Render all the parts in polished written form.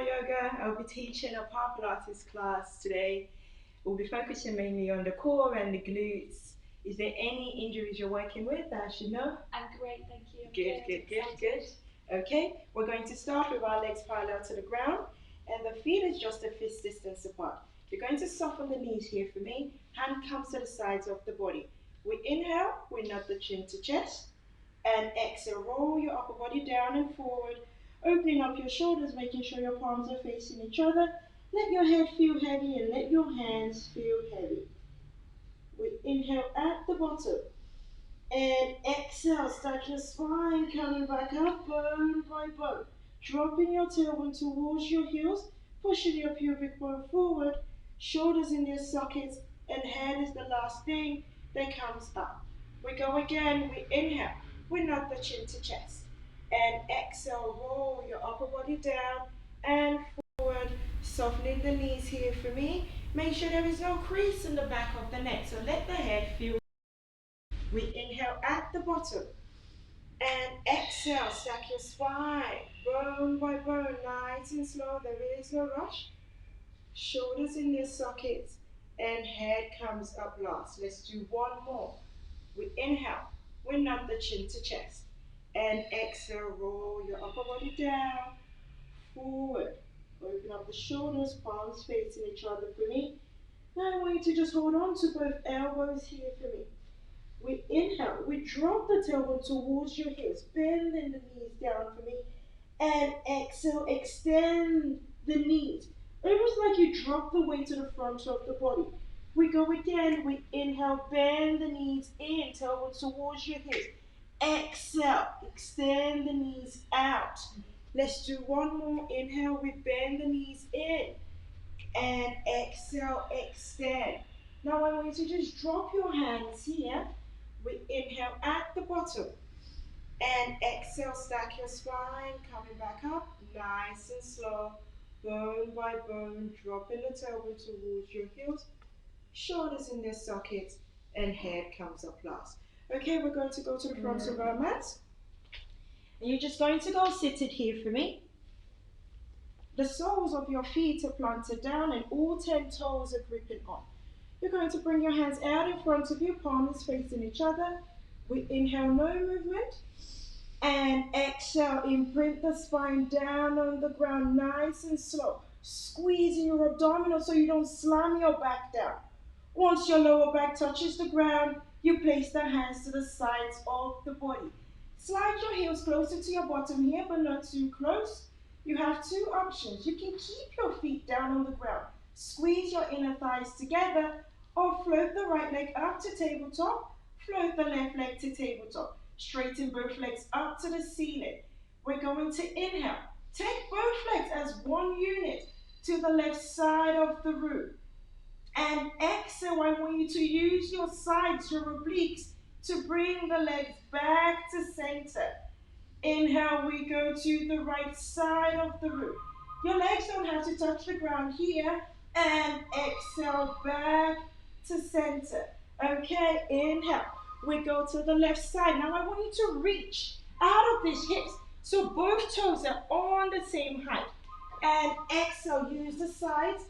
Power Yoga. I'll be teaching a Power Pilates class today. We'll be focusing mainly on the core and the glutes. Is there any injuries you're working with that I should know? I'm great, thank you. Good. Okay, we're going to start with our legs parallel to the ground and the feet is just a fist distance apart. You're going to soften the knees here for me. Hand comes to the sides of the body. We inhale, we nod the chin to chest, and exhale, roll your upper body down and forward, opening up your shoulders, making sure your palms are facing each other. Let your head feel heavy and let your hands feel heavy. We inhale at the bottom and exhale, stack your spine, coming back up, bone by bone. Dropping your tailbone towards your heels, pushing your pubic bone forward, shoulders in their sockets, and head is the last thing that comes up. We go again, we inhale, we nod the chin to chest, and exhale, roll your upper body down and forward, softening the knees here for me. Make sure there is no crease in the back of the neck, so let the head feel. We inhale at the bottom and exhale, stack your spine, bone by bone, nice and slow, there is no rush. Shoulders in their sockets and head comes up last. Let's do one more. We inhale, we nod the chin to chest, and exhale, roll your upper body down, forward. Open up the shoulders, palms facing each other for me. Now I want you to just hold on to both elbows here for me. We inhale, we drop the tailbone towards your heels, bending the knees down for me, and exhale, extend the knees. Almost like you drop the weight to the front of the body. We go again, we inhale, bend the knees in, tailbone towards your hips. Exhale, extend the knees out. Let's do one more. Inhale, we bend the knees in, and exhale, extend. Now I want you to just drop your hands here. We inhale at the bottom and exhale, stack your spine, coming back up, nice and slow, bone by bone, dropping the tailbone towards your heels, shoulders in their sockets, and head comes up last. Okay, we're going to go to the front of our mats. And you're just going to go seated here for me. The soles of your feet are planted down and all 10 toes are gripping on. You're going to bring your hands out in front of you, palms facing each other. We inhale, no movement. And exhale, imprint the spine down on the ground, nice and slow. Squeezing your abdominal so you don't slam your back down. Once your lower back touches the ground, you place the hands to the sides of the body. Slide your heels closer to your bottom here, but not too close. You have two options. You can keep your feet down on the ground. Squeeze your inner thighs together, or float the right leg up to tabletop, float the left leg to tabletop. Straighten both legs up to the ceiling. We're going to inhale. Take both legs as one unit to the left side of the room. And exhale, I want you to use your sides, your obliques, to bring the legs back to center. Inhale, we go to the right side of the room. Your legs don't have to touch the ground here. And exhale, back to center. Okay, inhale. We go to the left side. Now I want you to reach out of these hips so both toes are on the same height. And exhale, use the sides.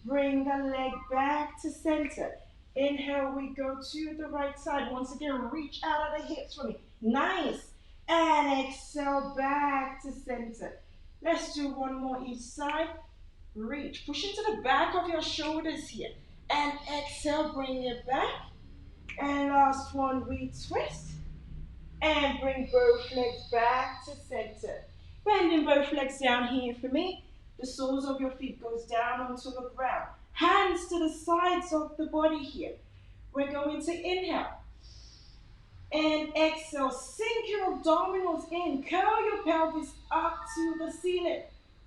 Bring the leg back to center. Inhale, we go to the right side. Once again, reach out of the hips for me. Nice. And exhale, back to center. Let's do one more each side. Reach. Push into the back of your shoulders here. And exhale, bring it back. And last one, we twist. And bring both legs back to center. Bending both legs down here for me. The soles of your feet goes down onto the ground. Hands to the sides of the body here. We're going to inhale. And exhale. Sink your abdominals in. Curl your pelvis up to the ceiling.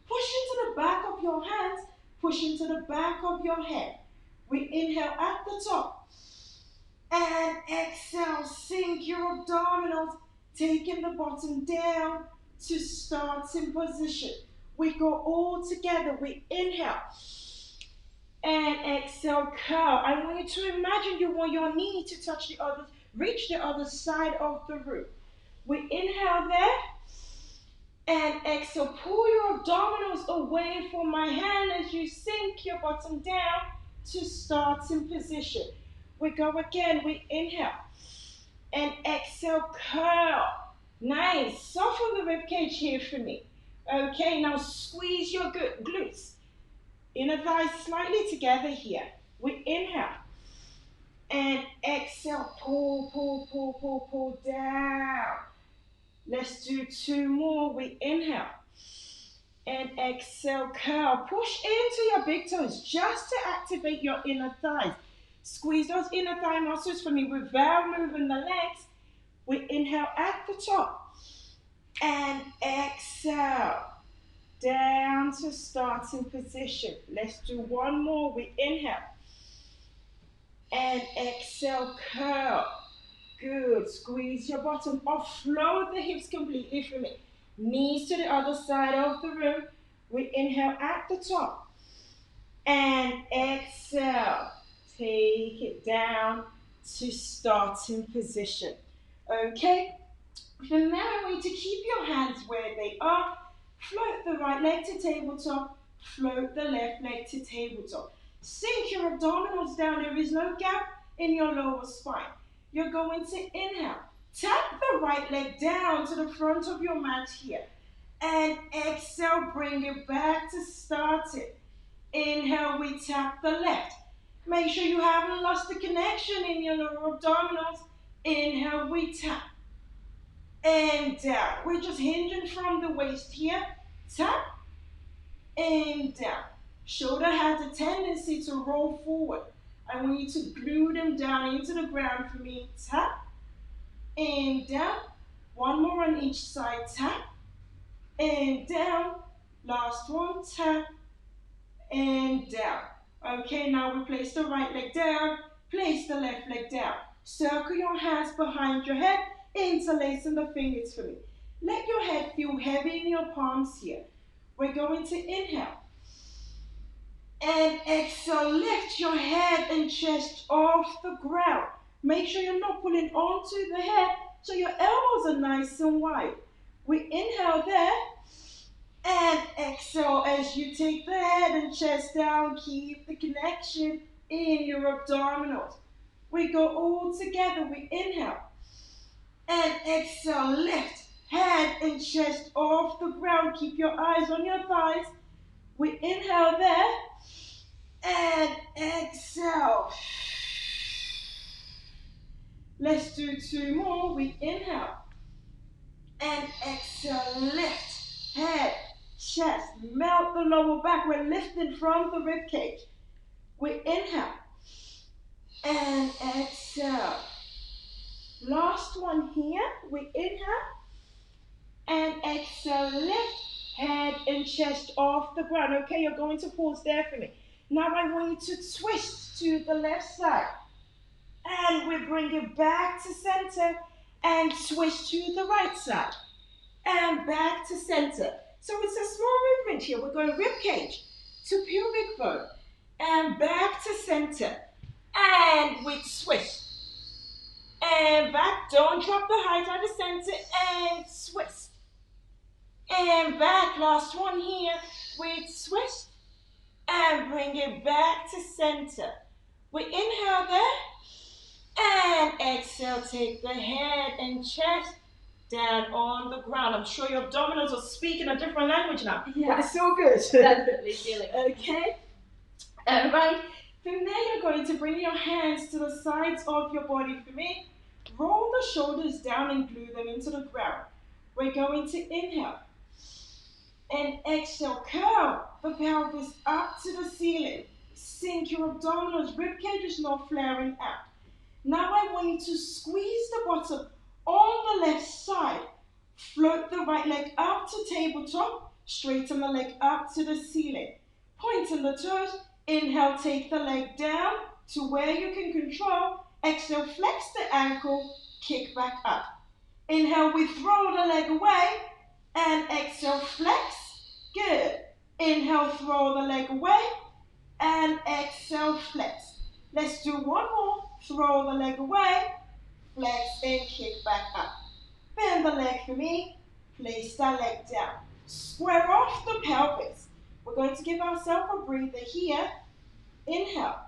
Push into the back of your hands. Push into the back of your head. We inhale at the top. And exhale. Sink your abdominals. Taking the bottom down to starting position. We go all together. We inhale. And exhale, curl. I want you to imagine you want your knee to touch the other, reach the other side of the room. We inhale there. And exhale, pull your abdominals away from my hand as you sink your bottom down to starting position. We go again, we inhale. And exhale, curl. Nice, soften the rib cage here for me. Okay, now squeeze your glutes. Inner thighs slightly together here. We inhale. And exhale, pull, pull, pull, pull, pull down. Let's do 2 more. We inhale. And exhale, curl. Push into your big toes just to activate your inner thighs. Squeeze those inner thigh muscles for me without moving the legs. We inhale at the top. And exhale. Down to starting position. Let's do 1 more. We inhale. And exhale, curl. Good. Squeeze your bottom. Offload the hips completely for me. Knees to the other side of the room. We inhale at the top. And exhale. Take it down to starting position. Okay? From there, I want you to keep your hands where they are. Float the right leg to tabletop. Float the left leg to tabletop. Sink your abdominals down. There is no gap in your lower spine. You're going to inhale. Tap the right leg down to the front of your mat here. And exhale, bring it back to starting. Inhale, we tap the left. Make sure you haven't lost the connection in your lower abdominals. Inhale, we tap. And down. We're just hinging from the waist here. Tap. And down. Shoulder has a tendency to roll forward. I want you to glue them down into the ground for me. Tap. And down. 1 more on each side. Tap. And down. Last one. Tap. And down. Okay, now we place the right leg down. Place the left leg down. Circle your hands behind your head. Interlacing the fingers for me. Let your head feel heavy in your palms here. We're going to inhale. And exhale, lift your head and chest off the ground. Make sure you're not pulling onto the head so your elbows are nice and wide. We inhale there. And exhale as you take the head and chest down. Keep the connection in your abdominals. We go all together. We inhale. And exhale, lift head and chest off the ground. Keep your eyes on your thighs. We inhale there. And exhale. Let's do 2 more. We inhale. And exhale, lift head, chest. Melt the lower back. We're lifting from the rib cage. We inhale. And exhale. Last one here. We inhale. And exhale, lift head and chest off the ground. Okay, you're going to pause there for me. Now I want you to twist to the left side. And we bring it back to center and twist to the right side. And back to center. So it's a small movement here. We're going rib cage to pubic bone. And back to center. And we twist. And back. Don't drop the height out of center. And twist. And back. Last one here. We twist. And bring it back to center. We inhale there. And exhale. Take the head and chest down on the ground. I'm sure your abdominals are speaking a different language now. Yeah. But it's so good. Definitely feeling it. Okay. All right. From there, you're going to bring your hands to the sides of your body for me. Roll the shoulders down and glue them into the ground. We're going to inhale. And exhale. Curl the pelvis up to the ceiling. Sink your abdominals. Rib cage is not flaring out. Now I want you to squeeze the bottom on the left side. Float the right leg up to tabletop. Straighten the leg up to the ceiling. Pointing the toes. Inhale, take the leg down to where you can control. Exhale, flex the ankle, kick back up. Inhale, we throw the leg away. And exhale, flex. Good. Inhale, throw the leg away. And exhale, flex. Let's do 1 more. Throw the leg away. Flex and kick back up. Bend the leg for me. Place that leg down. Square off the pelvis. We're going to give ourselves a breather here. Inhale.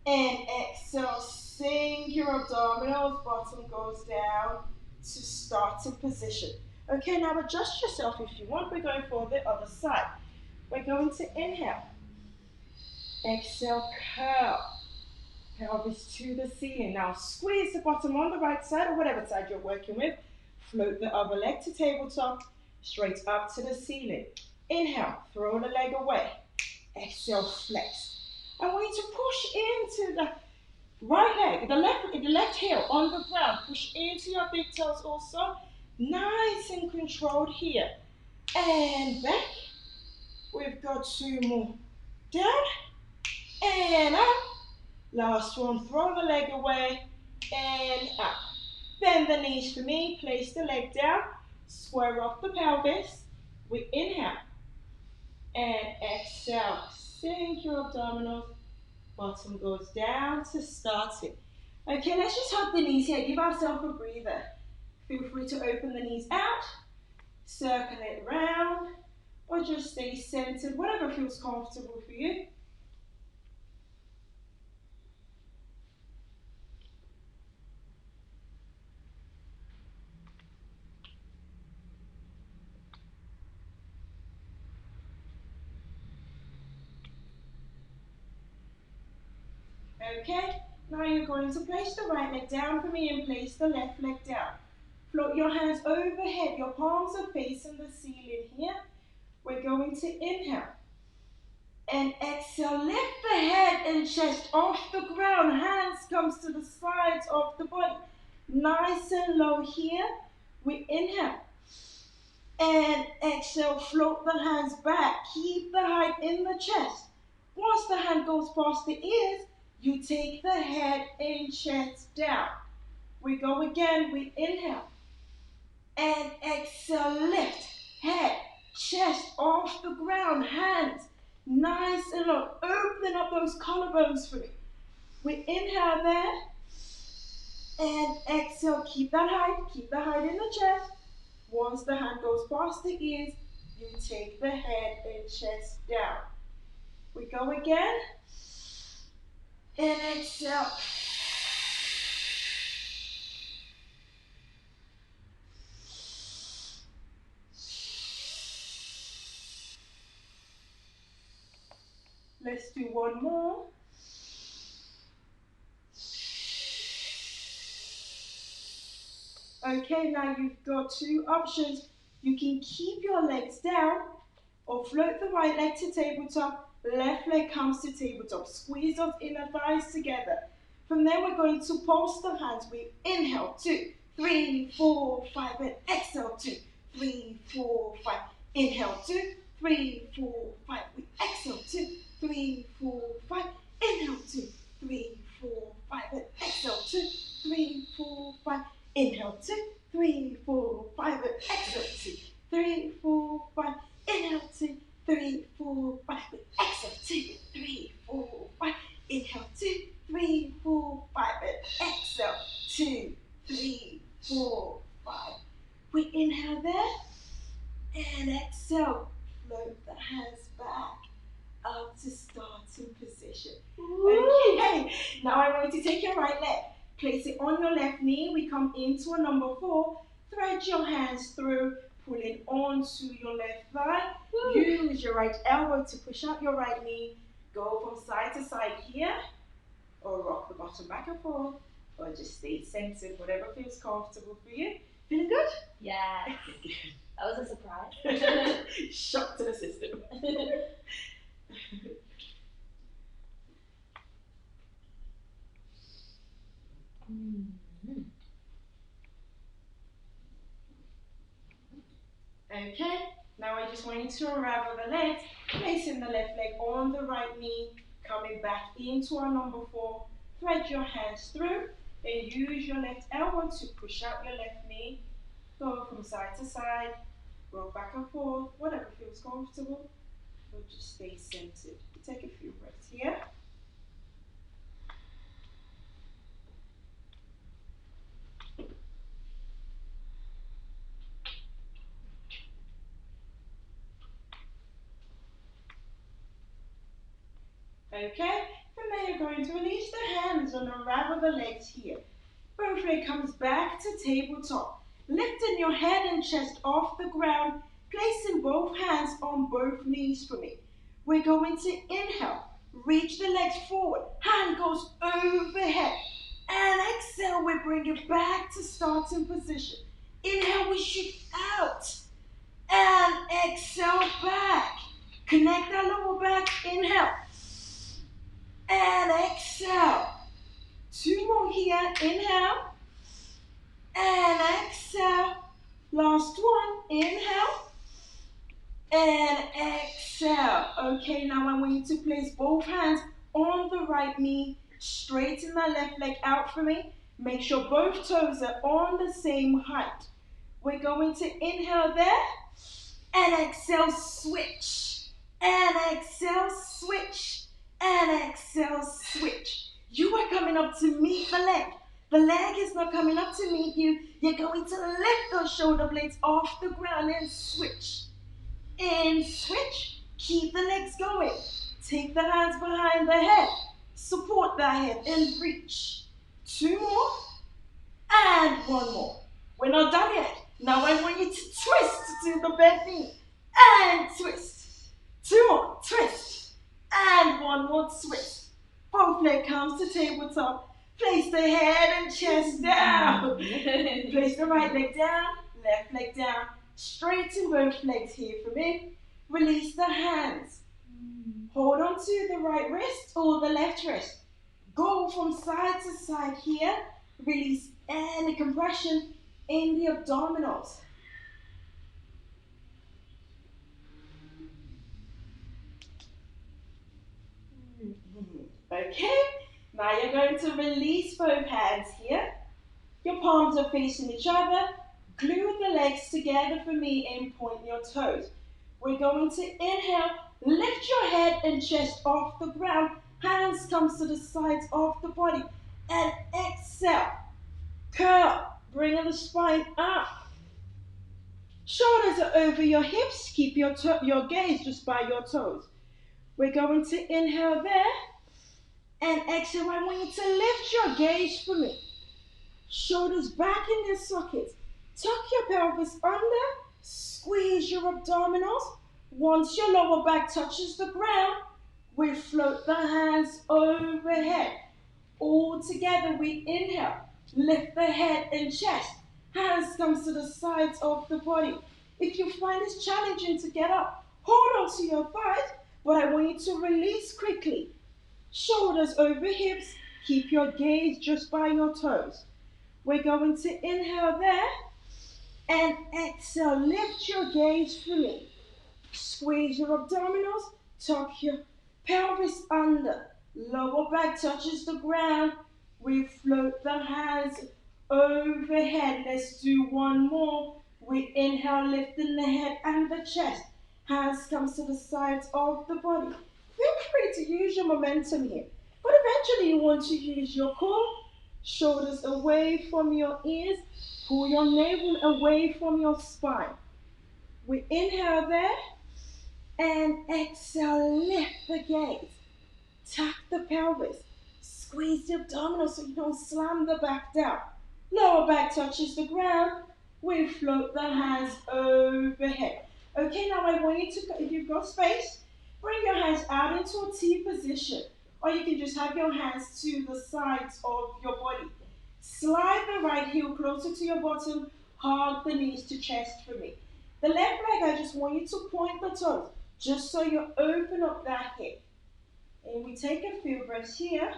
And exhale, sink your abdominals, bottom goes down to starting position. Okay, now adjust yourself if you want. We're going for the other side. We're going to inhale. Exhale, curl. Pelvis to the ceiling. Now squeeze the bottom on the right side or whatever side you're working with. Float the other leg to tabletop, straight up to the ceiling. Inhale, throw the leg away. Exhale, flex. I want you to push into the right leg, the left heel on the ground. Push into your big toes also. Nice and controlled here. And back. We've got 2 more. Down and up. Last one, throw the leg away and up. Bend the knees for me, place the leg down, square off the pelvis. We inhale and exhale. Sink your abdominals, bottom goes down to starting. Okay, let's just hug the knees here, give ourselves a breather. Feel free to open the knees out, circle it round, or just stay centered, whatever feels comfortable for you. Okay, now you're going to place the right leg down for me and place the left leg down. Float your hands overhead, your palms are facing the ceiling here. We're going to inhale and exhale. Lift the head and chest off the ground. Hands comes to the sides of the body. Nice and low here. We inhale and exhale. Float the hands back. Keep the height in the chest. Once the hand goes past the ears, you take the head and chest down. We go again. We inhale and exhale. Lift head, chest off the ground, hands nice and low. Open up those collarbones for me. We inhale there and exhale. Keep that height in the chest. Once the hand goes past the ears, you take the head and chest down. We go again and exhale. Let's do one more. Okay, now you've got 2 options. You can keep your legs down or float the right leg to tabletop, left leg comes to tabletop. Squeeze those inner thighs together. From there, we're going to pulse the hands. We inhale, 2, 3, 4, 5, and exhale, 2, 3, 4, 5. Inhale, 2, 3, 4, 5. We exhale, 2, 3, 4, 5. Inhale, 2, 3, 4, 5, and exhale, 2, 3, 4, 5. Inhale, 2, 3, 4, 5, and exhale, 2, 3, 4, 5. Inhale, 2, 3, 4, 5. Exhale, 2, 3, 4, 5. Inhale, 2, 3, 4, 5. And exhale, 2, 3, 4, 5. We inhale there and exhale. Float the hands back up to starting position. Okay, now I want you to take your right leg. Place it on your left knee. We come into a number 4. Thread your hands through, pulling onto your left thigh. Use your right elbow to push up your right knee. Go from side to side here, or rock the bottom back and forth, or just stay centered, whatever feels comfortable for you. Feeling good? Yeah. That was a surprise. Shock to the system. Okay, now I just want you to unravel the legs, placing the left leg on the right knee, coming back into our number 4. Thread your hands through, and use your left elbow to push out your left knee. Go from side to side, roll back and forth, whatever feels comfortable, but just stay centered. Take a few breaths here. Okay? From there, you're going to release the hands and unravel the legs here. Both legs comes back to tabletop. Lifting your head and chest off the ground, placing both hands on both knees for me. We're going to inhale, reach the legs forward, hand goes overhead. And exhale, we bring it back to starting position. Inhale, we shoot out. And exhale back. Connect our lower back, inhale. And exhale. Two more here, inhale. And exhale. Last one, inhale. And exhale. Okay, now I want you to place both hands on the right knee. Straighten the left leg out for me. Make sure both toes are on the same height. We're going to inhale there. And exhale, switch. And exhale, switch. And exhale, switch. You are coming up to meet the leg. The leg is not coming up to meet you. You're going to lift those shoulder blades off the ground and switch. And switch. Keep the legs going. Take the hands behind the head. Support the head and reach. Two more. And one more. We're not done yet. Now I want you to twist to the bent knee. And twist. Two more. Twist. And one more twist. Both leg comes to tabletop. Place the head and chest down. Place the right leg down, left leg down. Straighten both legs here for me. Release the hands. Hold on to the right wrist or the left wrist. Go from side to side here. Release any compression in the abdominals. Okay, now you're going to release both hands here. Your palms are facing each other. Glue the legs together for me and point your toes. We're going to inhale, lift your head and chest off the ground. Hands comes to the sides of the body. And exhale, curl, bring the spine up. Shoulders are over your hips. Keep your gaze just by your toes. We're going to inhale there. And exhale, I want you to lift your gaze for me. Shoulders back in their sockets. Tuck your pelvis under. Squeeze your abdominals. Once your lower back touches the ground, we float the hands overhead. All together, we inhale. Lift the head and chest. Hands comes to the sides of the body. If you find this challenging to get up, hold on to your thighs, but I want you to release quickly. Shoulders over hips. Keep your gaze just by your toes. We're going to inhale there. And exhale. Lift your gaze for me. Squeeze your abdominals. Tuck your pelvis under. Lower back touches the ground. We float the hands overhead. Let's do one more. We inhale, lifting the head and the chest. Hands comes to the sides of the body. Feel free to use your momentum here. But eventually you want to use your core. Shoulders away from your ears. Pull your navel away from your spine. We inhale there. And exhale, lift the gaze. Tuck the pelvis. Squeeze the abdominals so you don't slam the back down. Lower back touches the ground. We float the hands overhead. Okay, now I want you to, if you've got space, bring your hands out into a T position. Or you can just have your hands to the sides of your body. Slide the right heel closer to your bottom. Hug the knees to chest for me. The left leg, I just want you to point the toes, just so you open up that hip. And we take a few breaths here.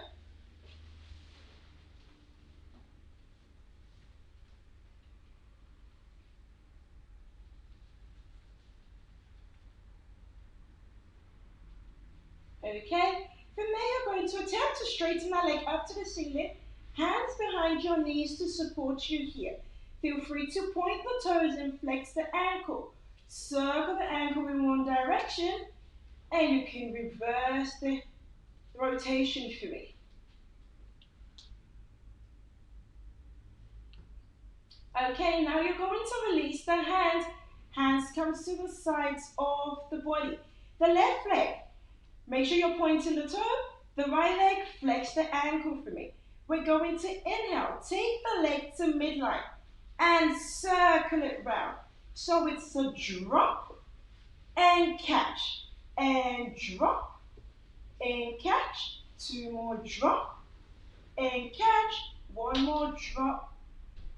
Okay, from there you're going to attempt to straighten that leg up to the ceiling. Hands behind your knees to support you here. Feel free to point the toes and flex the ankle. Circle the ankle in one direction, and you can reverse the rotation for me. Okay, now you're going to release the hands. Hands comes to the sides of the body. The left leg, make sure you're pointing the toe. The right leg, flex the ankle for me. We're going to inhale, take the leg to midline and circle it round. So it's a drop and catch, and drop and catch. Two more drop and catch. One more drop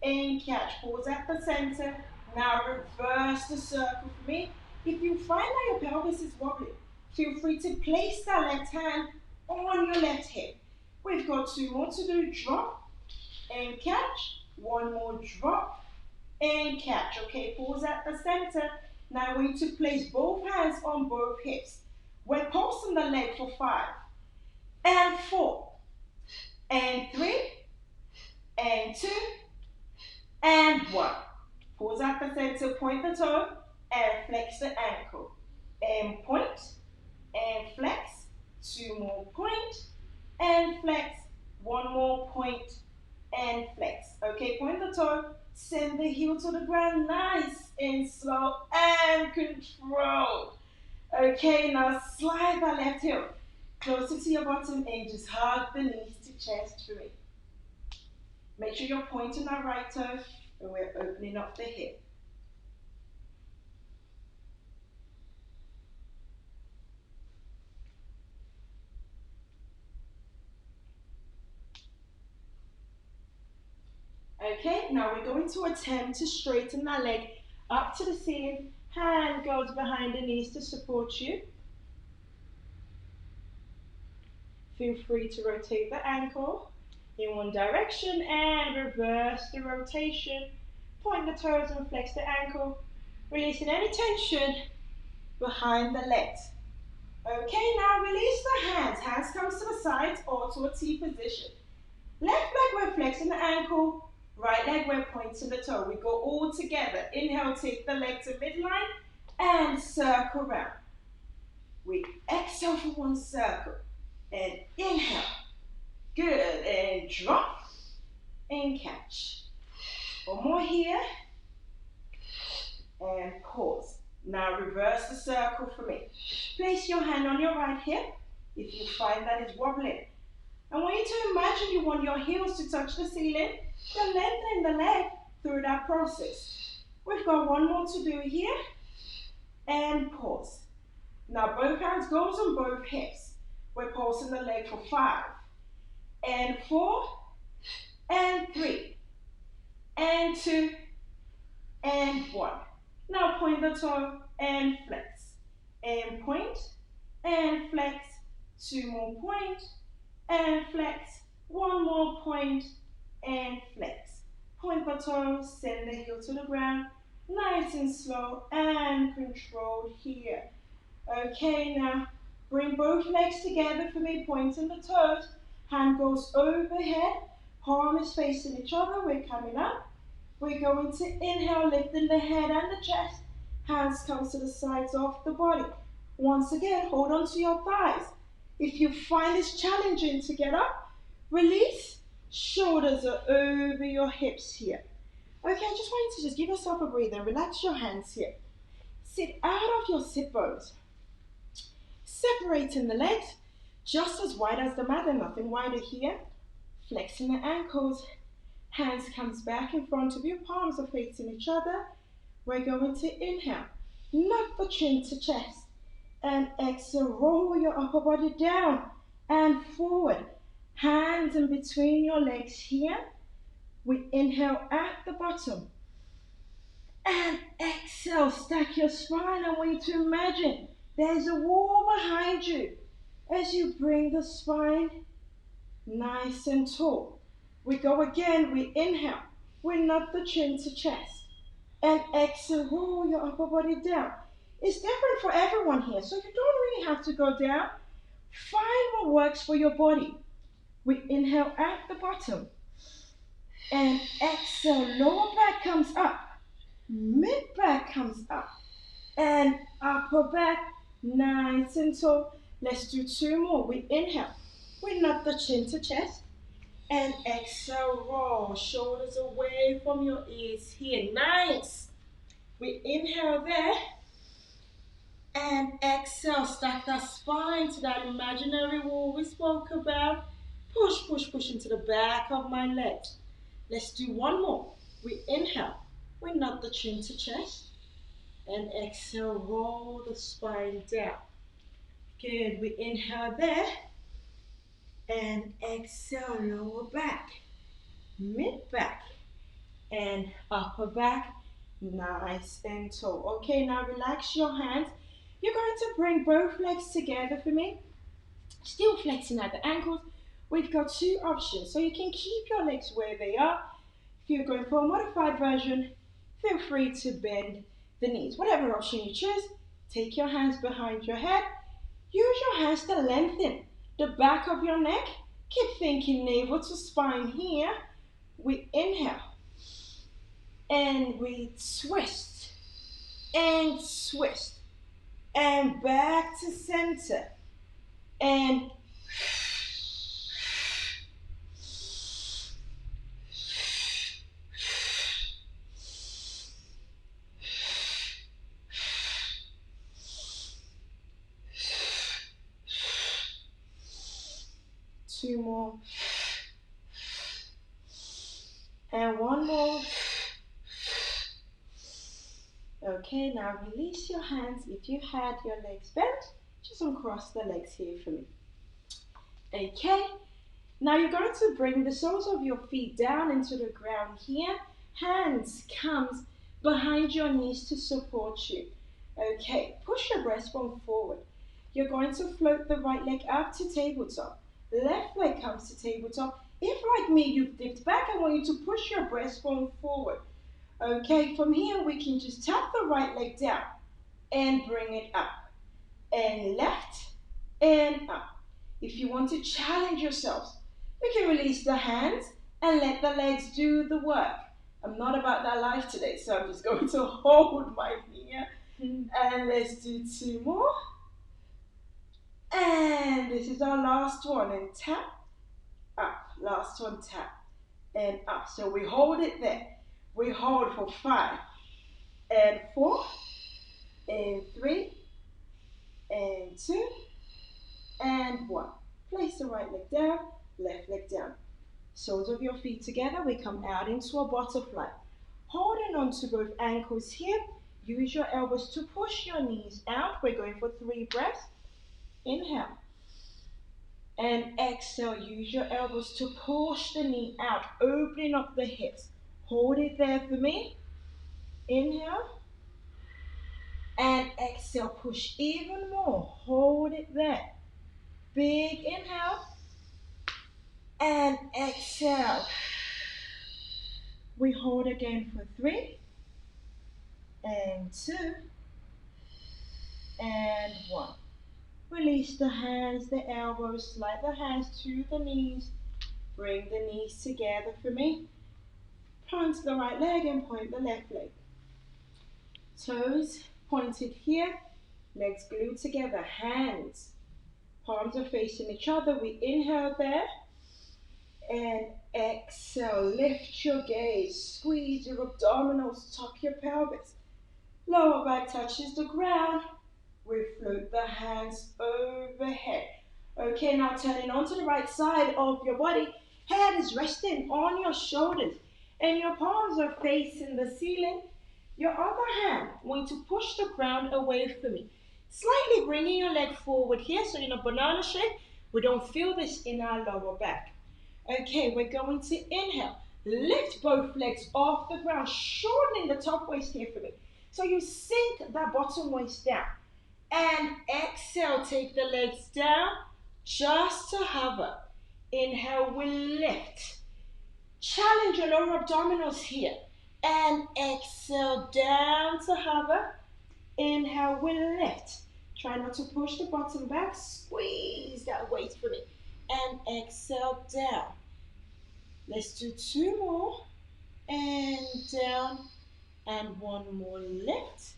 and catch. Pause at the center. Now reverse the circle for me. If you find that your pelvis is wobbling, feel free to place that left hand on your left hip. We've got two more to do. Drop and catch. One more drop and catch. Okay, pause at the center. Now we're going to place both hands on both hips. We're pulsing the leg for 5 and 4 and 3 and 2 and 1. Pause at the center, point the toe and flex the ankle. And point and flex. 2 more point and flex. 1 more point and flex. Okay, point the toe, send the heel to the ground, nice and slow and controlled. Okay, now slide that left heel closer to your bottom and just hug the knees to chest for me. Make sure you're pointing that right toe and we're opening up the hip. Okay, now we're going to attempt to straighten that leg up to the ceiling. Hand goes behind the knees to support you. Feel free to rotate the ankle in one direction and reverse the rotation. Point the toes and flex the ankle, releasing any tension behind the legs. Okay, now release the hands. Hands comes to the sides or to a T position. Left leg, we're flexing the ankle. Right leg, we're pointing the toe. We go all together. Inhale, take the leg to midline and circle round. We exhale for one circle and inhale. Good, and drop and catch. One more here and pause. Now reverse the circle for me. Place your hand on your right hip if you find that it's wobbling. I want you to imagine you want your heels to touch the ceiling, then lengthen the leg through that process. We've got one more to do here and pause. Now both hands goes on both hips. We're pulsing the leg for 5 and 4 and 3 and 2 and 1. Now point the toe and flex and point and flex. 2 more point and flex. 1 more point and flex. Point the toe, send the heel to the ground, nice and slow and controlled here. Okay, now bring both legs together for me, pointing the toes. Hand goes overhead, palm is facing each other. We're coming up. We're going to inhale, lifting the head and the chest. Hands come to the sides of the body. Once again, hold on to your thighs. If you find this challenging to get up, release. Shoulders are over your hips here. Okay, I just want you to just give yourself a breather. Relax your hands here. Sit out of your sit bones. Separating the legs, just as wide as the mat and nothing wider here. Flexing the ankles. Hands comes back in front of you. Palms are facing each other. We're going to inhale. Knock the chin to chest. And exhale, roll your upper body down and forward. Hands in between your legs here. We inhale at the bottom. And exhale, stack your spine. I want you to imagine there's a wall behind you as you bring the spine nice and tall. We go again, we inhale. We knock the chin to chest. And exhale, roll your upper body down. It's different for everyone here, so you don't really have to go down. Find what works for your body. We inhale at the bottom. And exhale, lower back comes up. Mid back comes up. And upper back, nice and tall. Let's do 2 more. We inhale. We knock the chin to chest. And exhale, roll. Shoulders away from your ears here. Nice. We inhale there. And exhale, stack that spine to that imaginary wall we spoke about. Push, push, push into the back of my legs. Let's do one more. We inhale, we nut the chin to chest. And exhale, roll the spine down. Good, we inhale there. And exhale, lower back, mid back, and upper back. Nice and tall. Okay, now relax your hands. You're going to bring both legs together for me. Still flexing at the ankles. We've got two options. So you can keep your legs where they are. If you're going for a modified version, feel free to bend the knees. Whatever option you choose, take your hands behind your head. Use your hands to lengthen the back of your neck. Keep thinking navel to spine here. We inhale. And we twist. And twist. And back to center. And 2 more. And 1 more. Okay, now release your hands. If you had your legs bent, just uncross the legs here for me. Okay, now you're going to bring the soles of your feet down into the ground here. Hands comes behind your knees to support you. Okay, push your breastbone forward. You're going to float the right leg up to tabletop. Left leg comes to tabletop. If, like me, you've dipped back, I want you to push your breastbone forward. Okay, from here we can just tap the right leg down and bring it up. And left and up. If you want to challenge yourselves, you can release the hands and let the legs do the work. I'm not about that life today, so I'm just going to hold my here. And let's do 2 more. And this is our last one. And tap, up. Last one, tap, and up. So we hold it there. We hold for 5, and 4, and 3, and 2, and 1. Place the right leg down, left leg down. Soles of your feet together, we come out into a butterfly. Holding on to both ankles here, use your elbows to push your knees out. We're going for 3 breaths. Inhale. And exhale, use your elbows to push the knee out, opening up the hips. Hold it there for me. Inhale. And exhale, push even more. Hold it there. Big inhale. And exhale. We hold again for 3, and 2, and 1. Release the hands, the elbows, slide the hands to the knees. Bring the knees together for me. Point the right leg and point the left leg. Toes pointed here, legs glued together, hands. Palms are facing each other. We inhale there. And exhale, lift your gaze, squeeze your abdominals, tuck your pelvis. Lower back touches the ground. We float the hands overhead. Okay, now turning onto the right side of your body. Head is resting on your shoulders and your palms are facing the ceiling. Your other hand, going to push the ground away from me. Slightly bringing your leg forward here, so in a banana shape. We don't feel this in our lower back. Okay, we're going to inhale. Lift both legs off the ground, shortening the top waist here for me. So you sink that bottom waist down. And exhale, take the legs down just to hover. Inhale, we lift. Challenge your lower abdominals here. And exhale, down to hover. Inhale, we lift. Try not to push the bottom back. Squeeze that waist for me. And exhale, down. Let's do 2 more. And down. And 1 more, lift.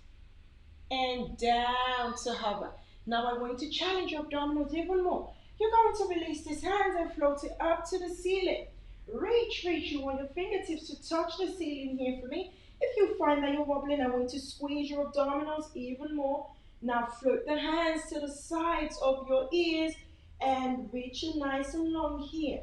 And down to hover. Now I want you to challenge your abdominals even more. You're going to release these hands and float it up to the ceiling. Reach. You want your fingertips to touch the ceiling here for me. If you find that you're wobbling, I want you to squeeze your abdominals even more. Now float the hands to the sides of your ears and reach it nice and long here.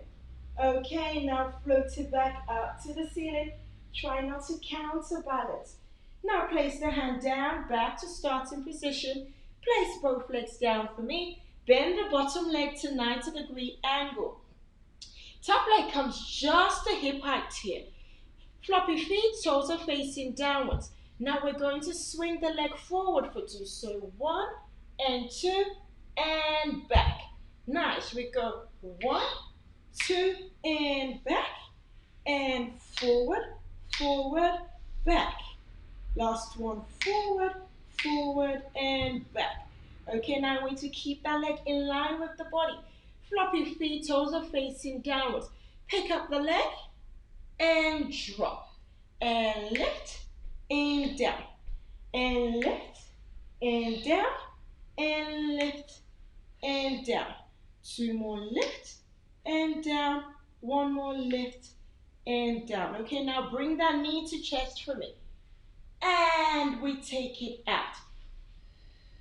Okay, now float it back up to the ceiling. Try not to counterbalance. Now place the hand down, back to starting position. Place both legs down for me. Bend the bottom leg to 90-degree angle. Top leg comes just to hip height here. Floppy feet, toes are facing downwards. Now we're going to swing the leg forward for 2. So 1 and 2 and back. Nice. We go 1, 2 and back and forward, forward, back. Last one, forward, forward and back. Okay, now I'm going to keep that leg in line with the body. Floppy feet, toes are facing downwards. Pick up the leg and drop. And lift and down. And lift and down. And lift and down. 2 more lift and down. 1 more lift and down. Okay, now bring that knee to chest for me. And we take it out.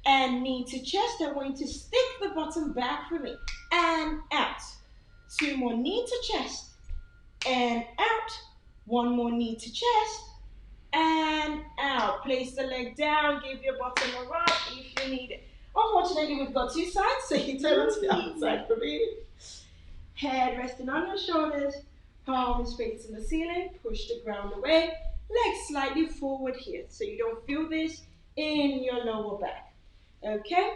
And knee to chest. I'm going to stick the bottom back for me. And out. 2 more knee to chest. And out. 1 more knee to chest. And out. Place the leg down. Give your bottom a rub if you need it. Unfortunately, we've got 2 sides, so you turn onto the outside for me. Head resting on your shoulders. Palms facing the ceiling. Push the ground away. Legs slightly forward here, so you don't feel this in your lower back. Okay?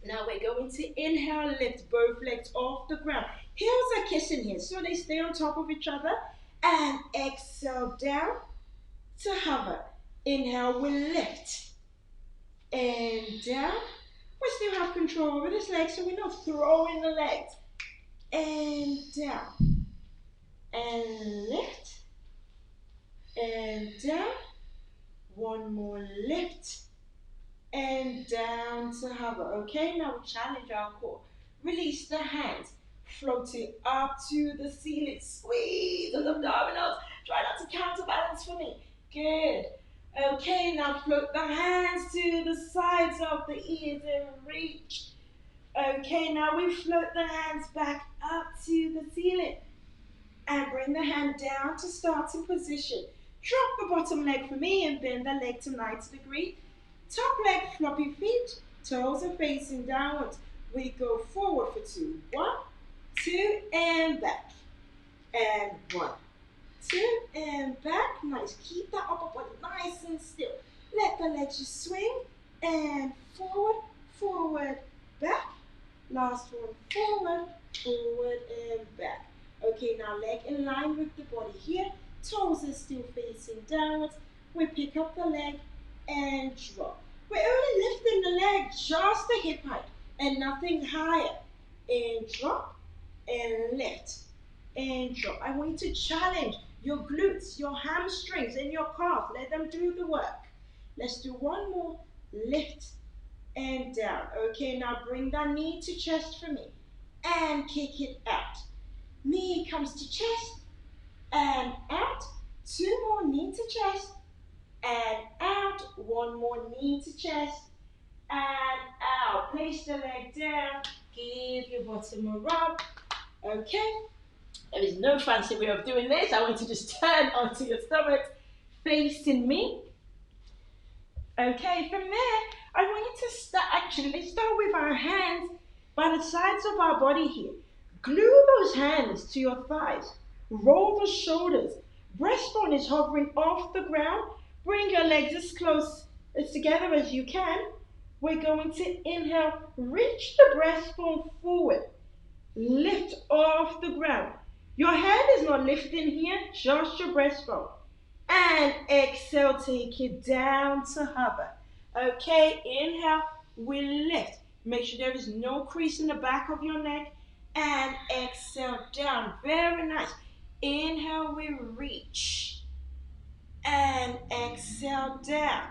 Now we're going to inhale, lift both legs off the ground. Heels are kissing here, so they stay on top of each other. And exhale down to hover. Inhale, we lift. And down. We still have control over this leg, so we're not throwing the legs. And down. And lift. And down. 1 more lift. And down to hover. Okay, now we challenge our core. Release the hands. Floating up to the ceiling. Squeeze those abdominals. Try not to counterbalance for me. Good. Okay, now float the hands to the sides of the ears and reach. Okay, now we float the hands back up to the ceiling. And bring the hand down to starting position. Drop the bottom leg for me and bend the leg to 90 degrees. Top leg, floppy feet, toes are facing downwards. We go forward for 2. 1, 2, and back. And 1, 2, and back. Nice. Keep that upper body nice and still. Let the legs just swing. And forward, forward, back. Last one, forward, forward, and back. Okay, now leg in line with the body here. Toes are still facing downwards. We pick up the leg and drop. We're only lifting the leg just to hip height and nothing higher. And drop and lift and drop. I want you to challenge your glutes, your hamstrings, and your calves. Let them do the work. Let's do 1 more. Lift and down. Okay, now bring that knee to chest for me and kick it out. Knee comes to chest and out. 2 more knee to chest and out. 1 more knee to chest and out. Place the leg down. Give your bottom a rub. Okay. There is no fancy way of doing this. I want you to just turn onto your stomach, facing me. Okay, from there, I want you to start, let's start with our hands by the sides of our body here. Glue those hands to your thighs. Roll the shoulders. Breastbone is hovering off the ground. Bring your legs as close as together as you can. We're going to inhale, reach the breastbone forward. Lift off the ground. Your head is not lifting here, just your breastbone. And exhale, take it down to hover. Okay, inhale, we lift. Make sure there is no crease in the back of your neck. And exhale down. Very nice. Inhale, we reach. And exhale down.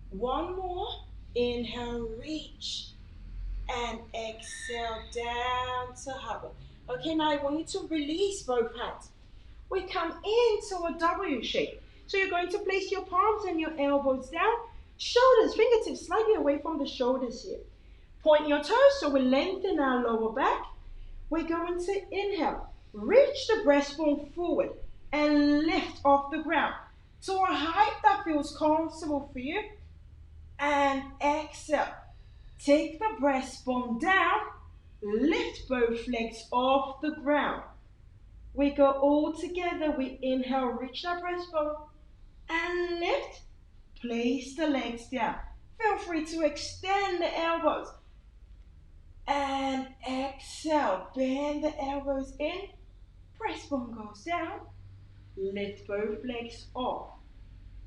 1 more. Inhale, reach. And exhale down to hover. Okay, now I want you to release both hands. We come into a W shape. So you're going to place your palms and your elbows down. Shoulders, fingertips slightly away from the shoulders here. Point your toes so we lengthen our lower back. We're going to inhale. Reach the breastbone forward and lift off the ground to a height that feels comfortable for you. And exhale. Take the breastbone down. Lift both legs off the ground. We go all together. We inhale, reach that breastbone and lift. Place the legs down. Feel free to extend the elbows. And exhale. Bend the elbows in. Breastbone goes down. Lift both legs off.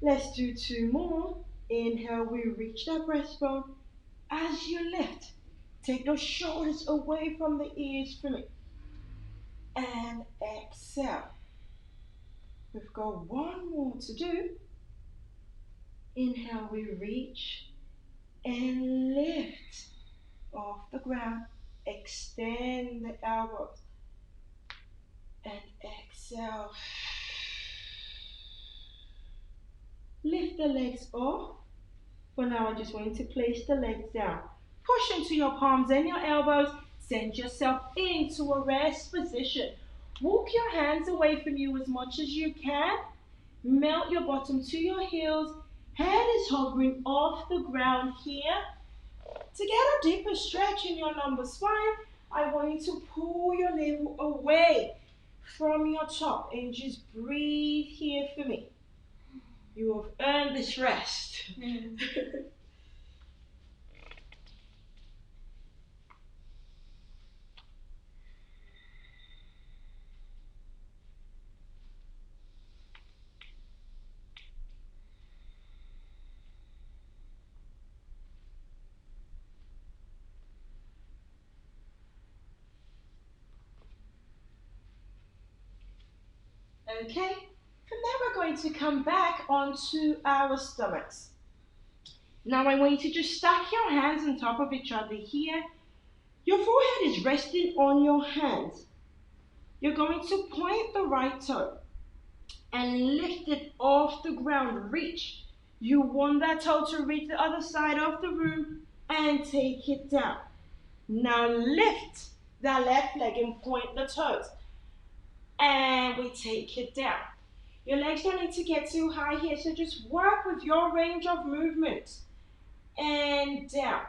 Let's do 2 more. Inhale, we reach that breastbone. As you lift, take those shoulders away from the ears for me. And exhale. We've got 1 more to do. Inhale, we reach and lift off the ground. Extend the elbows. And exhale. Lift the legs off. For now, I'm just going to place the legs down. Push into your palms and your elbows. Send yourself into a rest position. Walk your hands away from you as much as you can. Melt your bottom to your heels. Head is hovering off the ground here. To get a deeper stretch in your lumbar spine, I want you to pull your navel away from your top and just breathe here for me. You have earned this rest. Okay, from there we're going to come back onto our stomachs. Now I want you to just stack your hands on top of each other here. Your forehead is resting on your hands. You're going to point the right toe and lift it off the ground. Reach. You want that toe to reach the other side of the room and take it down. Now lift that left leg and point the toes. And we take it down. Your legs don't need to get too high here, so just work with your range of movement. And down.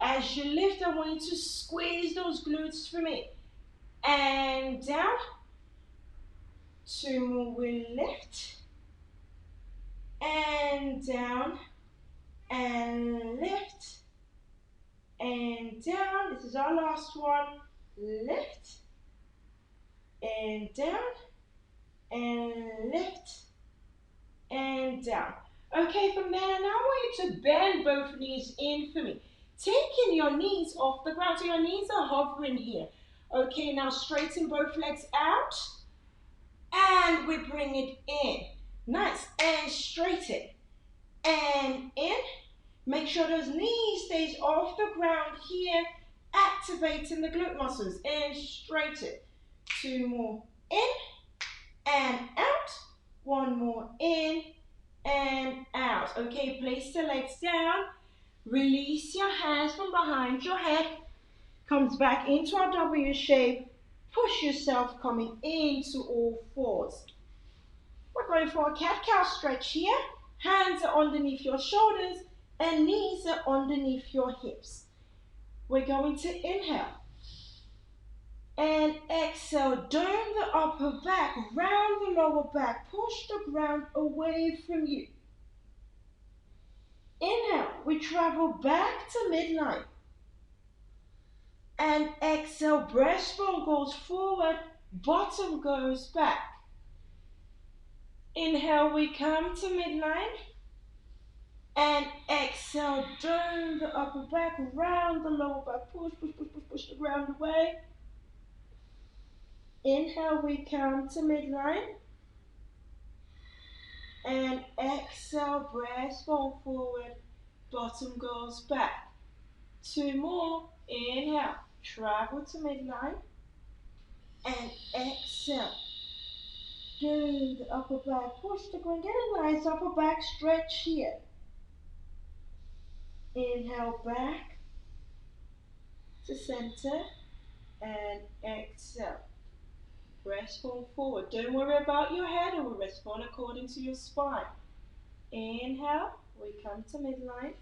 As you lift, I want you to squeeze those glutes for me. And down. 2 more, we lift. And down. And lift. And down. This is our last one. Lift. And down. And lift. And down. Okay, from there, now I want you to bend both knees in for me. Taking your knees off the ground, so your knees are hovering here. Okay, now straighten both legs out. And we bring it in. Nice, and straighten. And in. Make sure those knees stays off the ground here. Activating the glute muscles. And straighten. 2 more. In. And out. 1 more. In. And out. Okay, place the legs down. Release your hands from behind your head. Comes back into our W shape. Push yourself coming into all fours. We're going for a cat-cow stretch here. Hands are underneath your shoulders and knees are underneath your hips. We're going to inhale. And exhale, dome the upper back, round the lower back, push the ground away from you. Inhale, we travel back to midline. And exhale, breastbone goes forward, bottom goes back. Inhale, we come to midline. And exhale, dome the upper back, round the lower back, push, push, push, push, push the ground away. Inhale, we come to midline. And exhale, breastbone forward, bottom goes back. 2 more. Inhale, travel to midline. And exhale. Do the upper back, push the ground, get a nice upper back stretch here. Inhale back to center and exhale. Press forward. Don't worry about your head, it will respond according to your spine. Inhale, we come to midline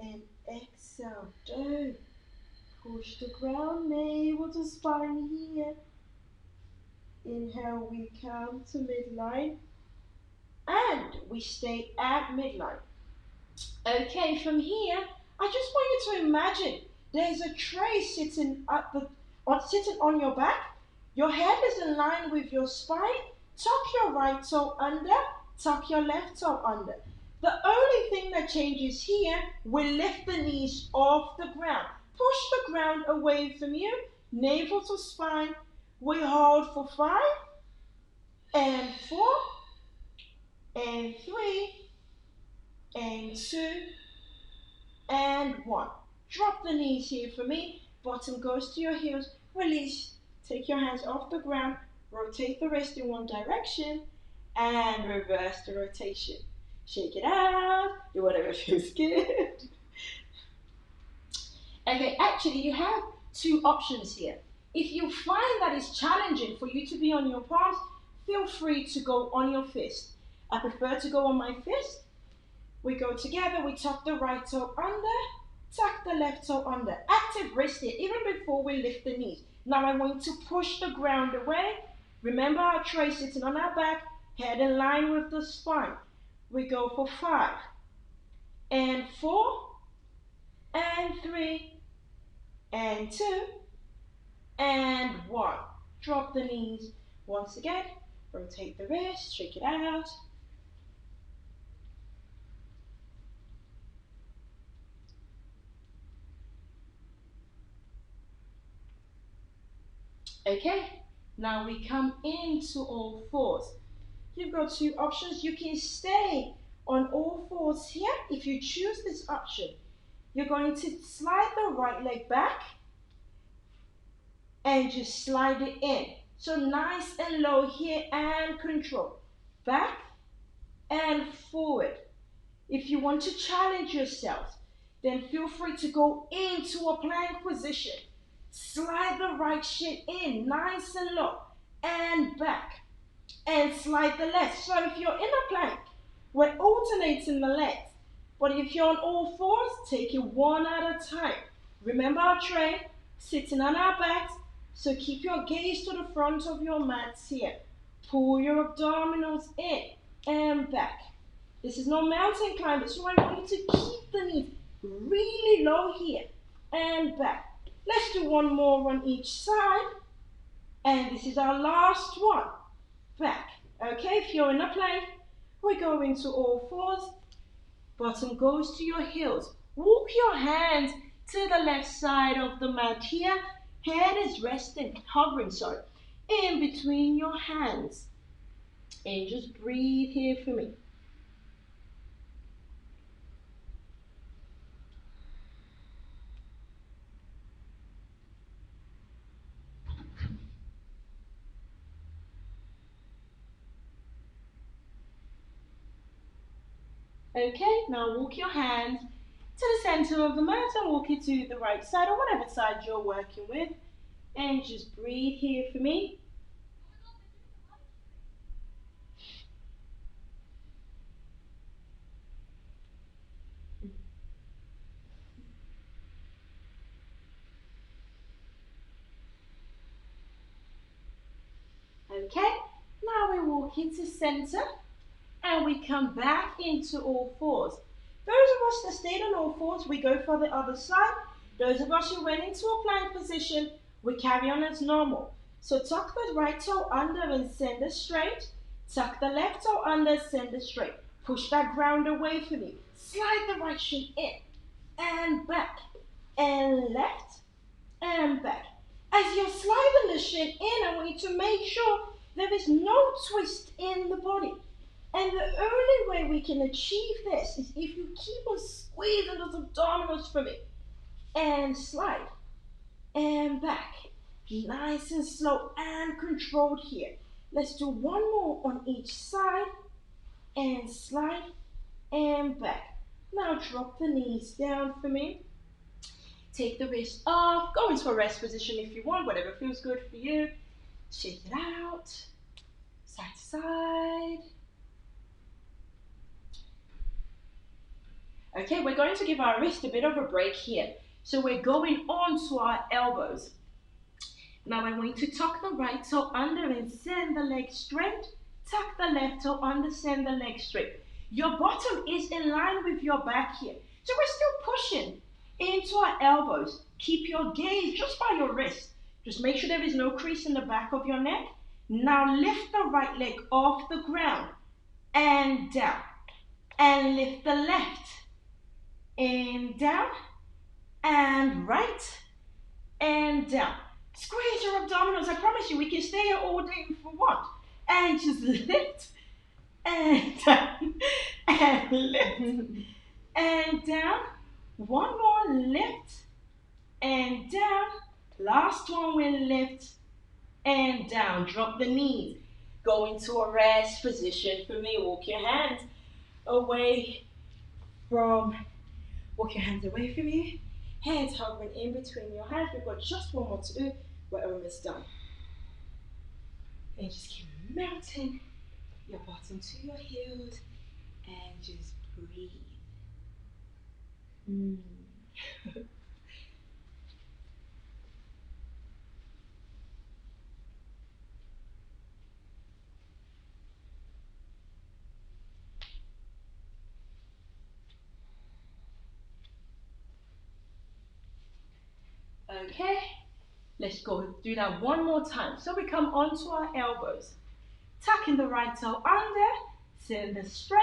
and exhale. Don't push the ground, navel to spine here. Inhale, we come to midline and we stay at midline. Okay, from here, I just want you to imagine there's a tray sitting on your back. Your head is in line with your spine. Tuck your right toe under, tuck your left toe under. The only thing that changes here, we lift the knees off the ground. Push the ground away from you, navel to spine. We hold for 5, and 4, and 3, and 2, and 1. Drop the knees here for me. Bottom goes to your heels. Release. Take your hands off the ground. Rotate the wrist in one direction. And reverse the rotation. Shake it out. Do whatever feels good. Okay, actually you have 2 options here. If you find that it's challenging for you to be on your palms, feel free to go on your fist. I prefer to go on my fist. We go together, we tuck the right toe under, tuck the left toe under. Active wrist here, even before we lift the knees. Now I'm going to push the ground away. Remember our tray sitting on our back, head in line with the spine. We go for 5, and 4, and 3, and 2, and 1. Drop the knees. Once again, rotate the wrist, shake it out. Okay, now we come into all fours. You've got 2 options. You can stay on all fours here. If you choose this option, you're going to slide the right leg back and just slide it in. So nice and low here and control. Back and forward. If you want to challenge yourself, then feel free to go into a plank position. Slide the right shin in, nice and low, and back. And slide the left. So if you're in a plank, we're alternating the legs. But if you're on all fours, take it one at a time. Remember our tray, sitting on our backs, so keep your gaze to the front of your mats here. Pull your abdominals in and back. This is no mountain climb, so I want you to keep the knees really low here and back. Let's do one more on each side. And this is our last one. Back. Okay, if you're in a plank, we go into all fours. Bottom goes to your heels. Walk your hands to the left side of the mat here. Head is resting, hovering, in between your hands. And just breathe here for me. Okay, now walk your hands to the center of the mat and walk it to the right side or whatever side you're working with. And just breathe here for me. Okay, now we walk into center and we come back into all fours. Those of us that stayed on all fours, we go for the other side. Those of us who went into a plank position, we carry on as normal. So tuck the right toe under and send it straight. Tuck the left toe under, send it straight. Push that ground away from you. Slide the right shin in and back and left and back. As you're sliding the shin in, I want you to make sure there is no twist in the body. And the only way we can achieve this is if you keep on squeezing those abdominals for me. And slide. And back. Nice and slow and controlled here. Let's do one more on each side. And slide. And back. Now drop the knees down for me. Take the wrist off. Go into a rest position if you want, whatever feels good for you. Shake it out. Side to side. Okay, we're going to give our wrist a bit of a break here. So we're going on to our elbows. Now I'm going to tuck the right toe under and send the leg straight. Tuck the left toe under, send the leg straight. Your bottom is in line with your back here. So we're still pushing into our elbows. Keep your gaze just by your wrist. Just make sure there is no crease in the back of your neck. Now lift the right leg off the ground and down. And lift the left and down and right and down. Squeeze your abdominals. I promise you, we can stay here all day if we want. And just lift and down and lift and down. One more, lift and down. Last one, we'll lift and down. Drop the knees. Go into a rest position for me. Walk your hands away from you. Hands hovering in between your hands. We've got just one more to do. We're almost done. And just keep melting your bottom to your heels and just breathe. Okay, let's go do that one more time. So we come onto our elbows. Tucking the right toe under, send it straight.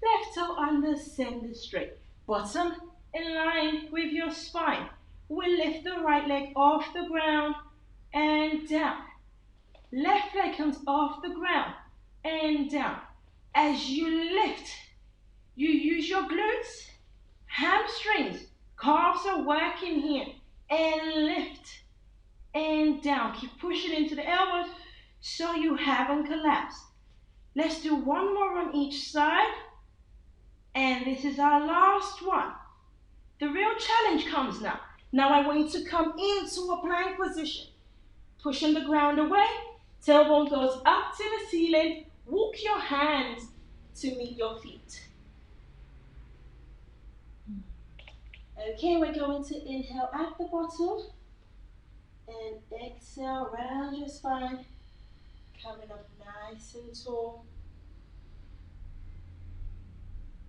Left toe under, send it straight. Bottom in line with your spine. We lift the right leg off the ground and down. Left leg comes off the ground and down. As you lift, you use your glutes, hamstrings, calves are working here. And lift and down. Keep pushing into the elbows so you haven't collapsed. Let's do one more on each side. And this is our last one. The real challenge comes now. Now I want you to come into a plank position. Pushing the ground away. Tailbone goes up to the ceiling. Walk your hands to meet your feet. Okay, we're going to inhale at the bottom and exhale round your spine, coming up nice and tall.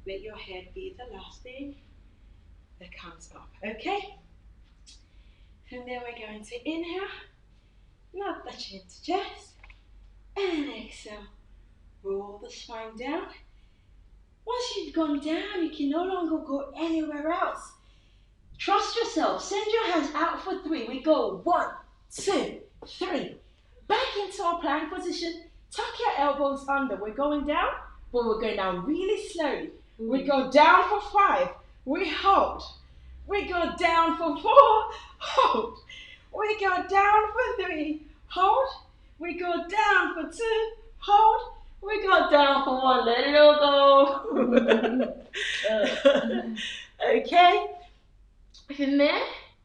Let your head be the last thing that comes up, okay? And then we're going to inhale, not the chin to chest, and exhale, roll the spine down. Once you've gone down, you can no longer go anywhere else. Trust yourself. Send your hands out for 3. We go 1, 2, 3. Back into our plank position. Tuck your elbows under. We're going down, but we're going down really slowly. We go down for 5. We hold. We go down for 4. Hold. We go down for 3. Hold. We go down for 2. Hold. We go down for 1. Let it all go. Okay. From there,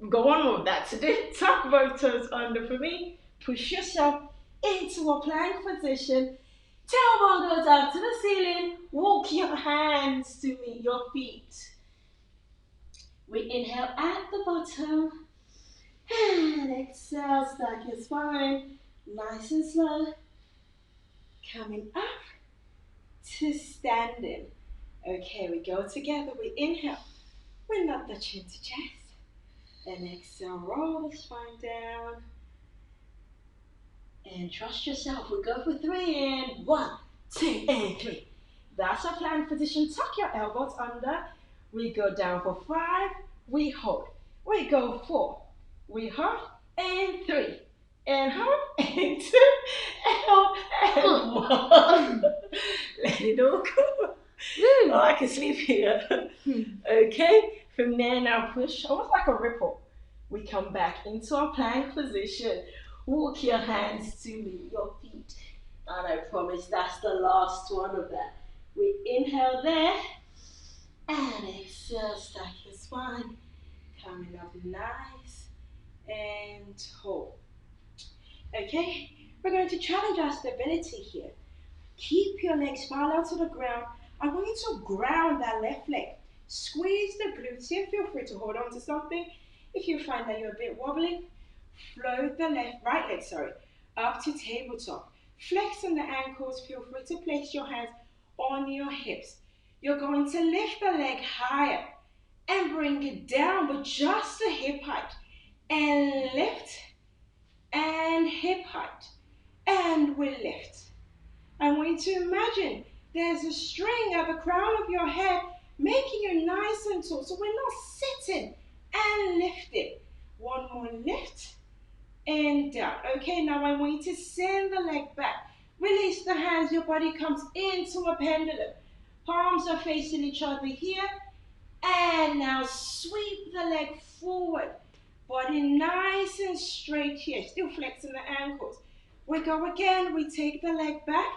go on with that today. Tuck both toes under for me. Push yourself into a plank position. Tailbone goes out to the ceiling. Walk your hands to meet your feet. We inhale at the bottom. And exhale, stack your spine. Nice and slow. Coming up to standing. Okay, we go together. We inhale. Bring up the chin to chest. And exhale, roll the spine down. And trust yourself. We go for 3 and 1, 2, and 3. That's our plank position. Tuck your elbows under. We go down for 5. We hold. We go 4. We hold. And 3. And hold. And 2. And hold. And 1. Let it all go. Oh, I can sleep here. Okay. From there, now push, almost like a ripple. We come back into our plank position. Walk your hands to meet your feet. And I promise that's the last one of that. We inhale there. And exhale, stack your spine. Coming up nice and tall. Okay, we're going to challenge our stability here. Keep your legs parallel to the ground. I want you to ground that left leg. Squeeze the glutes here. Feel free to hold on to something. If you find that you're a bit wobbly, float the right leg, up to tabletop. Flex on the ankles. Feel free to place your hands on your hips. You're going to lift the leg higher and bring it down with just the hip height. And lift and hip height. And we lift. I want you to imagine there's a string at the crown of your head making you nice and tall. So we're not sitting and lifting. One more lift and down. Okay, now I want you to send the leg back. Release the hands, your body comes into a pendulum. Palms are facing each other here. And now sweep the leg forward. Body nice and straight here. Still flexing the ankles. We go again. We take the leg back.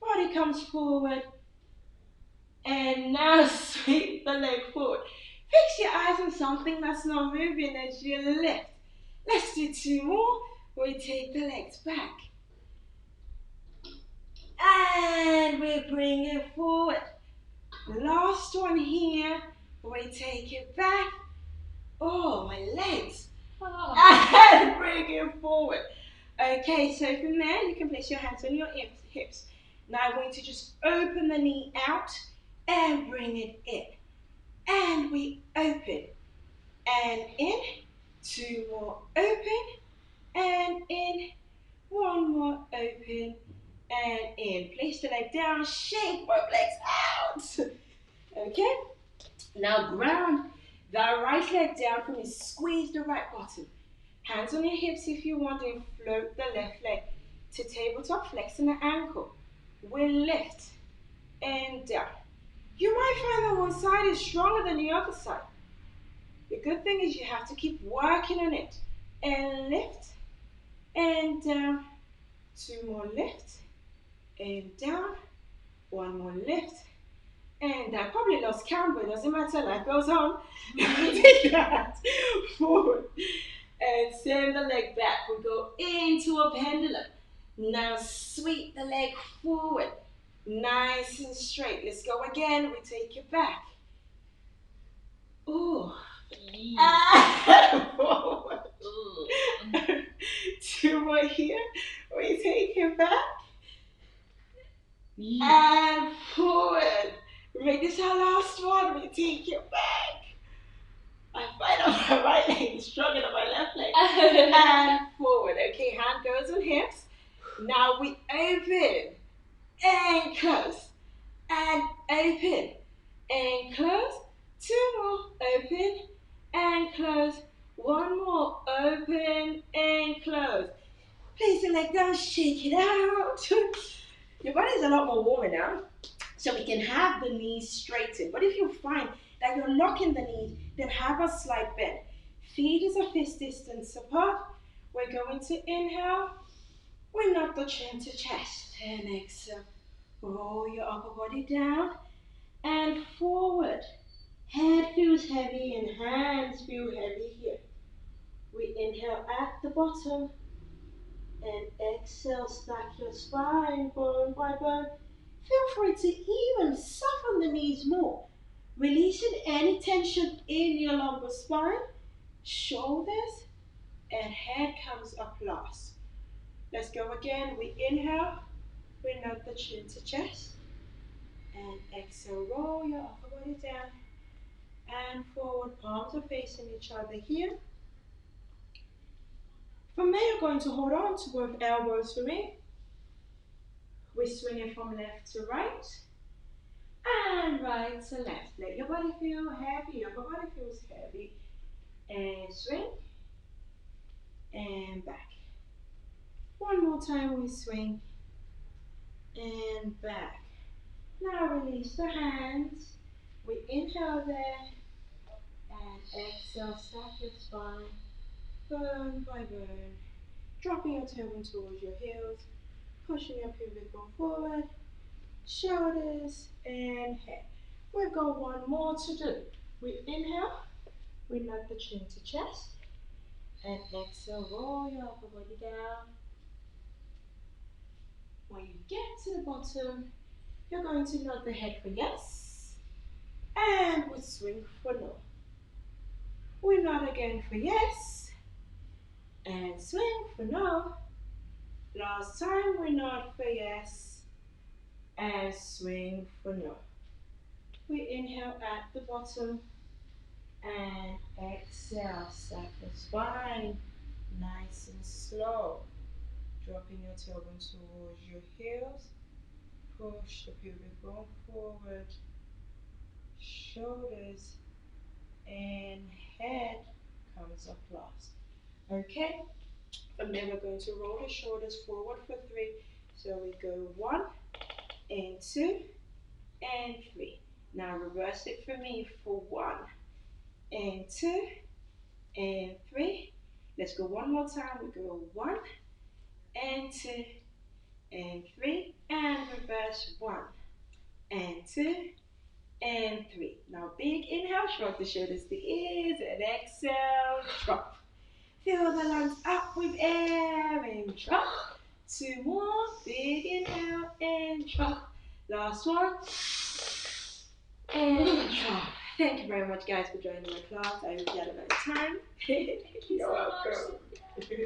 Body comes forward. And now sweep the leg forward. Fix your eyes on something that's not moving as you lift. Let's do two more. We take the legs back. And we bring it forward. Last one here. We take it back. Oh, my legs. Oh. And bring it forward. Okay, so from there, you can place your hands on your hips. Now I want you to just open the knee out and bring it in. And we open and in. Two more open and in. One more open and in. Place the leg down, shake both legs out. Okay? Now ground that right leg down for me. Squeeze the right bottom. Hands on your hips if you want, and float the left leg to tabletop, flexing the ankle. We'll lift and down. You might find that one side is stronger than the other side. The good thing is you have to keep working on it. And lift and down. Two more lift and down. One more lift and down. Probably lost count, but it doesn't matter. Life goes on. Take that forward and send the leg back. We go into a pendulum. Now sweep the leg forward. Nice and straight. Let's go again. We take it back. Ooh. And forward. Two more here. We take it back. And forward. Make this our last one. We take it back. I find out my right leg is stronger than my left leg. And forward. Okay, hand goes on hips. Now we open and close. And open and close. Two more. Open and close. One more. Open and close. Place the leg down. Shake it out. Your body's a lot more warmer now. So we can have the knees straightened. But if you find that you're locking the knees, then have a slight bend. Feet is a fist distance apart. We're going to inhale. We knock the chin to chest. And exhale. Roll your upper body down and forward. Head feels heavy and hands feel heavy here. We inhale at the bottom and exhale, stack your spine bone by bone. Feel free to even soften the knees more, releasing any tension in your lumbar spine, shoulders, and head comes up last. Let's go again. We inhale, we knock the chin to chest, and exhale, roll your upper body down and forward. Palms are facing each other here. From there, you're going to hold on to both elbows for me. We swing it from left to right and right to left. Let your body feel heavy. Your upper body feels heavy. And swing and back. One more time we swing and back. Now release the hands. We inhale there and exhale. Stack your spine bone by bone. Dropping your tailbone towards your heels. Pushing your pelvic bone forward. Shoulders and head. We've got one more to do. We inhale, we let the chin to chest, and exhale, roll your upper body down. When you get to the bottom, you're going to nod the head for yes, and we swing for no. We nod again for yes, and swing for no. Last time we nod for yes, and swing for no. We inhale at the bottom, and exhale, stack the spine, nice and slow. Dropping your tailbone towards your heels, push the pelvic bone forward, shoulders and head comes up last. Okay, from there we're going to roll the shoulders forward for 3. So we go 1 and 2 and 3. Now reverse it for me for 1 and 2 and 3. Let's go one more time. We go 1 and 2 and 3 and reverse 1 and 2 and 3. Now big inhale, shrug the shoulders to ears, and exhale, drop. Fill the lungs up with air and drop. 2 more, big inhale and drop. Last one, and drop. Thank you very much guys for joining my class. I hope you had a nice time. Thank you so much.